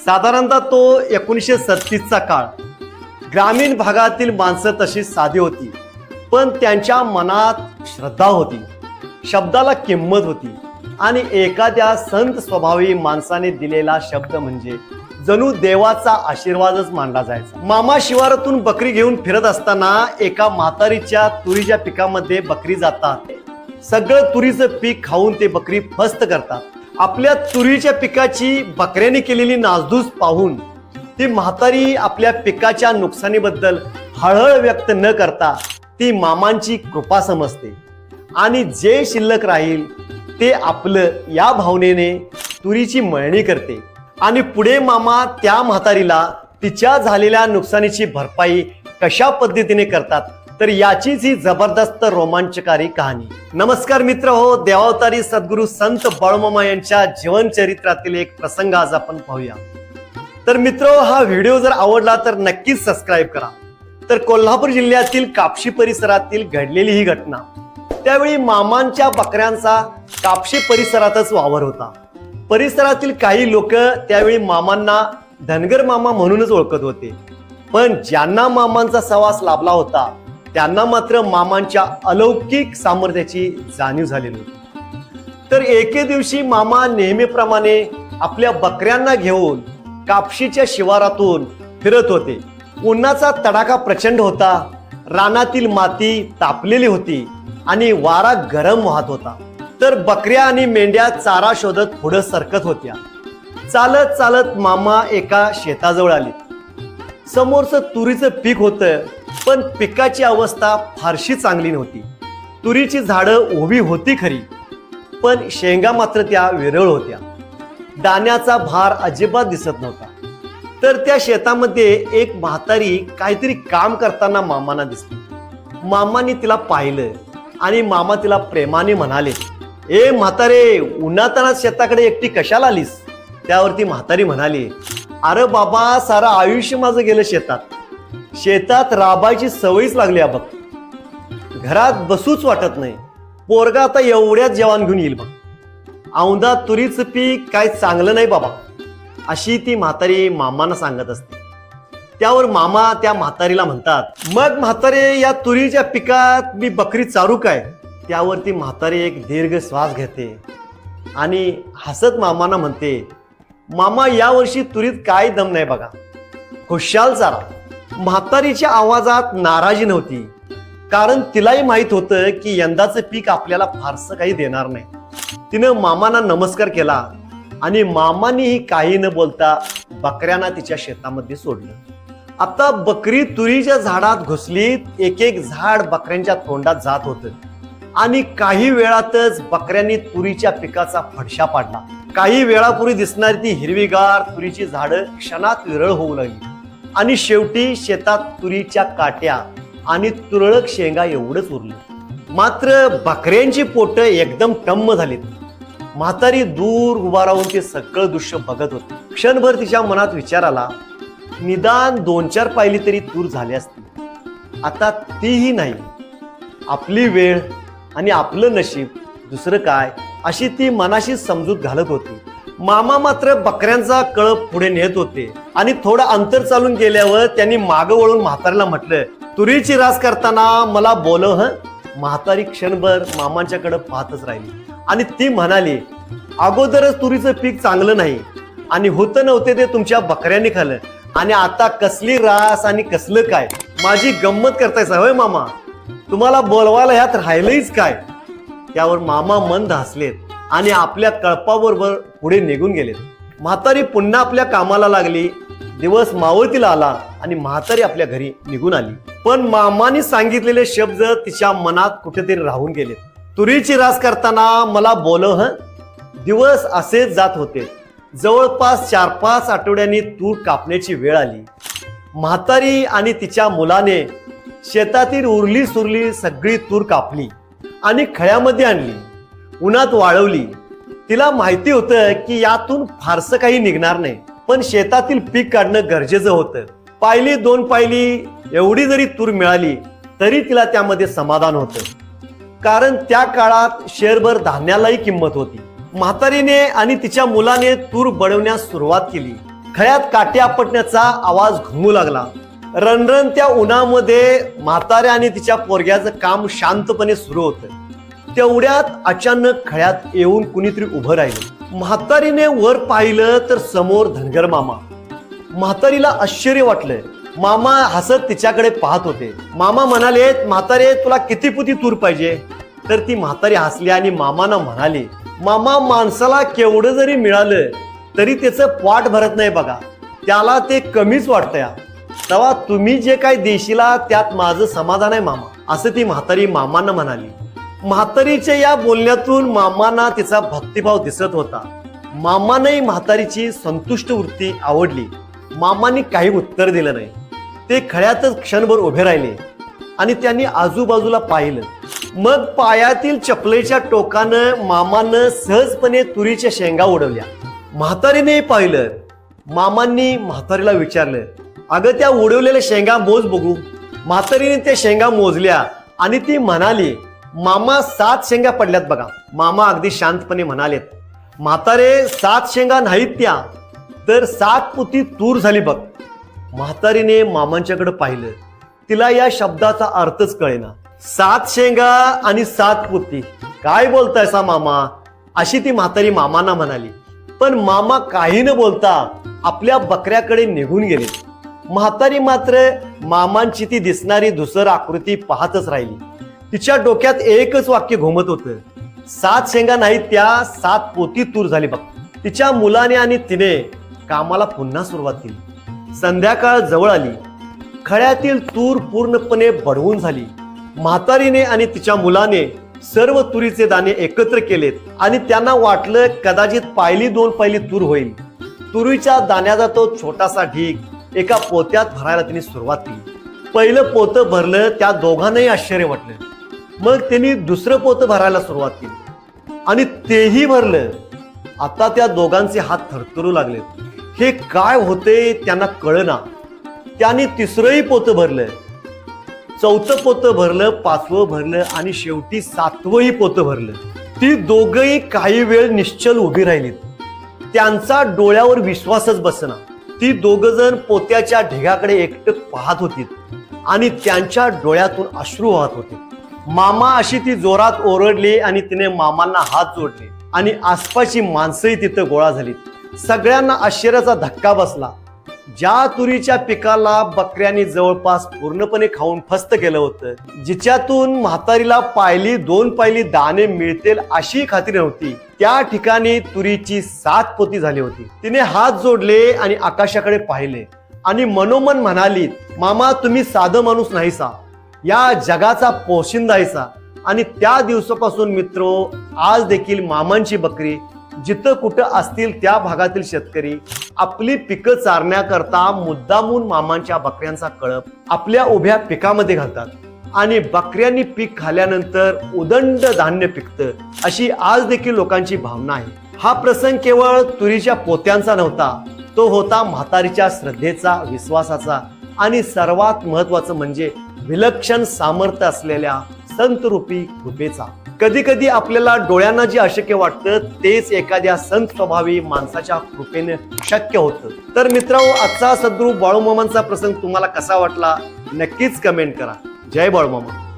साधारणतः तो 1937चा काळ. ग्रामीण भागातील माणसं तशी साधी होती, पण त्यांच्या मनात श्रद्धा होती, शब्दाला किंमत होती आणि एखाद्या संत स्वभावी माणसाने दिलेला शब्द म्हणजे जणू देवाचा आशीर्वादच मानला जायचा. मामा शिवारातून बकरी घेऊन फिरत असताना एका म्हातारीच्या तुरीच्या पिकामध्ये बकरी जातात. सगळं तुरीचं पीक खाऊन ते बकरी फस्त करतात. आपल्या तुरीच्या पिकाची बकऱ्याने केलेली नासधूस पाहून ती म्हातारी आपल्या पिकाच्या नुकसानीबद्दल हळहळ व्यक्त न करता ती मामांची कृपा समजते आणि जे शिल्लक राहील ते आपलं या भावनेने तुरीची मळणी करते. आणि पुढे मामा त्या म्हातारीला तिच्या झालेल्या नुकसानीची भरपाई कशा पद्धतीने करतात, तर याचीच ही जबरदस्त रोमांचकारी कहाणी. नमस्कार मित्र हो, देवावतारी सद्गुरू संत बाळूमामा यांच्या जीवन चरित्रातील एक प्रसंग आज आपण पाहूया. तर मित्र, हा व्हिडिओ जर आवडला तर नक्कीच सबस्क्राईब करा. तर कोल्हापूर जिल्ह्यातील कापशी परिसरातील घडलेली ही घटना. त्यावेळी मामांच्या बकऱ्यांचा कापशी परिसरातच वावर होता. परिसरातील काही लोक त्यावेळी मामांना धनगर मामा म्हणूनच ओळखत होते, पण ज्यांना मामांचा सहवास लाभला होता त्यांना मात्र मामांच्या अलौकिक सामर्थ्याची जाणीव झालेली होती. तर एके दिवशी मामा नेहमीप्रमाणे आपल्या बकऱ्यांना घेऊन कापशीच्या शिवारातून फिरत होते. उन्हाचा तडाखा प्रचंड होता, रानातील माती तापलेली होती आणि वारा गरम वाहत होता. तर बकऱ्या आणि मेंढ्या चारा शोधत पुढे सरकत होत्या. चालत चालत मामा एका शेताजवळ आले. समोरचं तुरीचं पीक होतं, पण पिकाची अवस्था फारशी चांगली नव्हती. तुरीची झाडं उभी होती खरी, पण शेंगा मात्र त्या विरळ होत्या. दाण्याचा भार अजिबात दिसत नव्हता. तर त्या शेतामध्ये एक म्हातारी काहीतरी काम करताना मामांना दिसली. मामांनी तिला पाहिलं आणि मामा तिला प्रेमाने म्हणाले, ए म्हातारे, उन्हातानात शेताकडे एकटी कशाला आलीस? त्यावरती म्हातारी म्हणाली, अरे बाबा, सारं आयुष्य माझं गेलं शेतात. शेतात राबायची सवयच लागली बघ. घरात बसूच वाटत नाही. पोरगा आता एवढ्याच जेवण घेऊन येईल बघ. औंदा तुरीचं पीक काय चांगलं नाही बाबा, अशी ती म्हातारी मामांना सांगत असते. त्यावर मामा त्या म्हातारीला म्हणतात, मग म्हातारे, या तुरीच्या पिकात मी बकरी चारू काय? त्यावरती म्हातारी एक दीर्घ श्वास घेते आणि हसत मामांना म्हणते, मामा, यावर्षी तुरीत काय दम नाही बघा, खुशाल चारा. म्हातारीच्या आवाजात नाराजी नव्हती, कारण तिलाही माहित होतं की यंदाचं पीक आपल्याला फारसं काही देणार नाही. तिनं मामांना नमस्कार केला आणि मामांनीही काही न बोलता बकऱ्यांना तिच्या शेतामध्ये सोडलं. आता बकरी तुरीच्या झाडात घुसली. एक एक झाड बकऱ्यांच्या तोंडात जात होतं आणि काही वेळातच बकऱ्यांनी तुरीच्या पिकाचा फडशा पाडला. काही वेळापूर्वी दिसणारी ती हिरवीगार तुरीची झाडं क्षणात विरळ होऊ लागली आणि शेवटी शेतात तुरीच्या काट्या आणि तुरळक शेंगा एवढंच उरलं. मात्र बकऱ्यांची पोट एकदम टम्म झालीत. म्हातारी दूर उभा राहून ते सगळं दृश्य बघत होती. क्षणभर तिच्या मनात विचार आला, निदान 2-4 पायली तरी तूर झाली असती. आता तीही नाही. आपली वेळ आणि आपलं नशीब, दुसरं काय, अशी ती मनाशी समजूत घालत होती. मामा मात्र बकऱ्यांचा कळप पुढे नेत होते आणि थोडं अंतर चालून गेल्यावर त्यांनी मागं वळून म्हातारीला म्हटलं, तुरीची रास करताना मला बोलव हं. म्हातारी क्षणभर मामांच्याकडे पाहतच राहिली आणि ती म्हणाली, अगोदरच तुरीचं पीक चांगलं नाही आणि होतं नव्हते ते तुमच्या बकऱ्यांनी खाल्लं, आणि आता कसली रास आणि कसलं काय? माझी गंमत करतायसा होय मामा? तुम्हाला बोलवायला ह्यात राहिलंच काय? त्यावर मामा मंद हसलेत आणि आपल्या कळपाबरोबर पुढे निघून गेलेत. म्हातारी पुन्हा आपल्या कामाला लागली. दिवस मावळतीला आला आणि म्हातारी आपल्या घरी निघून आली. पण मामानी सांगितलेले शब्द तिच्या मनात कुठेतरी राहून गेले. तुरीची रास करताना मला बोलव हं. दिवस असेच जात होते. जवळपास 4-5 आठवड्यांनी तूर कापण्याची वेळ आली. म्हातारी आणि तिच्या मुलाने शेतातील उरली सुरली सगळी तूर कापली आणि खळ्यामध्ये आणली, उन्हात वाळवली. तिला माहिती होतं की यातून फारसं काही निघणार नाही, पण शेतातील पीक काढणं गरजेचं होतं. पायली 2 पायली एवढी जरी तूर मिळाली तरी तिला त्यामध्ये समाधान होतं, कारण त्या काळात शेरभर धान्यालाही किंमत होती. म्हातारीने आणि तिच्या मुलाने तूर बडवण्यास सुरुवात केली खळ्यात काटे आपटण्याचा आवाज घुमू लागला. रणरणत्या उन्हामध्ये म्हाताऱ्या आणि तिच्या पोरग्याचं काम शांतपणे सुरू होतं. तेवढ्यात अचानक खळ्यात येऊन कुणीतरी उभं राहिलं. म्हातारीने वर पाहिलं तर समोर धनगर मामा. म्हातारीला आश्चर्य वाटलं. मामा हसत तिच्याकडे पाहत होते. मामा म्हणाले, म्हातारे तुला किती पुती तूर पाहिजे? तर ती म्हातारी हसली आणि मामांना म्हणाली, मामा माणसाला केवढं जरी मिळालं तरी त्याचं पोट भरत नाही बघा, त्याला ते कमीच वाटतंय. तेव्हा तुम्ही जे काही देशीला त्यात माझं समाधान आहे मामा, असं ती म्हातारी मामांना म्हणाली. म्हातारीच्या या बोलण्यातून मामांना तिचा भक्तिभाव दिसत होता. मामांनाही म्हातारीची संतुष्ट वृत्ती आवडली. मामांनी काही उत्तर दिलं नाही. ते खळ्यातच क्षणभर उभे राहिले आणि त्यांनी आजूबाजूला पाहिलं. मग पायातील चपलेच्या टोकानं मामानं सहजपणे तुरीच्या शेंगा उडवल्या. म्हातारीने पाहिलं. मामांनी म्हातारीला विचारलं, अगं त्या उडवलेल्या शेंगा मोज बघू. म्हातारीने त्या शेंगा मोजल्या आणि ती म्हणाली, मामा 7 शेंगा पडल्यात बघा. मामा अगदी शांतपणे म्हणालेत, म्हातारे 7 शेंगा नाहीत त्या, तर 7 पोती तूर झाली बघ. म्हातारीने मामांच्याकडे पाहिलं. तिला या शब्दाचा अर्थच कळेना. 7 शेंगा आणि 7 पोती, काय बोलतायसा मामा? अशी ती म्हातारी मामांना म्हणाली. पण मामा काही न बोलता आपल्या बकऱ्याकडे निघून गेले. म्हातारी मात्र मामांची ती दिसणारी धुसर आकृती पाहतच राहिली. तिच्या डोक्यात एकच वाक्य घुमत होतं, 7 शेंगा नाहीत त्या, 7 पोती तूर झाली बघ. तिच्या मुलाने आणि तिने कामाला पुन्हा सुरुवात केली. संध्याकाळ जवळ आली. खळ्यातील तूर पूर्णपणे बडवून झाली. म्हातारीने आणि तिच्या मुलाने सर्व तुरीचे दाणे एकत्र केलेत आणि त्यांना वाटलं कदाचित पायली 2 पायली तूर होईल. तुरीच्या दाण्याचा तो छोटासा ढीग एका पोत्यात भरायला त्यांनी सुरुवात केली. पहिलं पोतं भरलं. त्या दोघांनाही आश्चर्य वाटलं. मग त्यांनी दुसरं पोतं भरायला सुरुवात केली आणि तेही भरलं. आता त्या दोघांचे हात थरथरू लागले. हे काय होते त्यांना कळना. त्यांनी तिसरंही पोतं भरलं, 4थं पोतं भरलं, 5वं भरलं आणि शेवटी 7वंही पोतं भरलं. ती दोघंही काही वेळ निश्चल उभी राहिलीत. त्यांचा डोळ्यावर विश्वासच बसना. ती दोघं जण पोत्याच्या ढिगाकडे एकटक पाहत होती आणि त्यांच्या डोळ्यातून अश्रू वाहत होते. मामा अशी ती जोरात ओरडली आणि तिने मामांना हात जोडले आणि आसपासची माणसंही तिथं गोळा झाली. सगळ्यांना आश्चर्याचा धक्का बसला. ज्या तुरीच्या पिकाला बकऱ्यांनी जवळपास पूर्णपणे खाऊन फस्त केलं होतं, जिच्यातून म्हातारीला पायली 2 पायली दाणे मिळतील अशी खात्री नव्हती, त्या ठिकाणी तुरीची 7 पोती झाली होती. तिने हात जोडले आणि आकाशाकडे पाहिले आणि मनोमन म्हणाली, मामा तुम्ही साधं माणूस नाहीसा, या जगाचा पोशिंदा आहेसा. आणि त्या दिवसापासून मित्रो, आज देखील मामांची बकरी जिथं कुठं असतील त्या भागातील शेतकरी आपली पिकं चारण्याकरता मुद्दामून मामांच्या बकऱ्यांचा कळप आपल्या उभ्या पिकामध्ये घालतात आणि बकऱ्यांनी पीक खाल्यानंतर उदंड धान्य पिकतं, अशी आज देखील लोकांची भावना आहे. हा प्रसंग केवळ तुरीच्या पोत्यांचा नव्हता, तो होता म्हातारीच्या श्रद्धेचा, विश्वासाचा आणि सर्वात महत्वाचं म्हणजे विलक्षण सामर्थ्य असलेल्या संतरूपी कृपेचा. कधी कधी आपल्याला डोळ्यांना जे अशक्य वाटतं तेच एखाद्या संत स्वभावी माणसाच्या कृपेने शक्य होतं. तर मित्रांनो, आजचा सद्गुरू बाळूमामांचा प्रसंग तुम्हाला कसा वाटला नक्कीच कमेंट करा. जय बाळूमामा.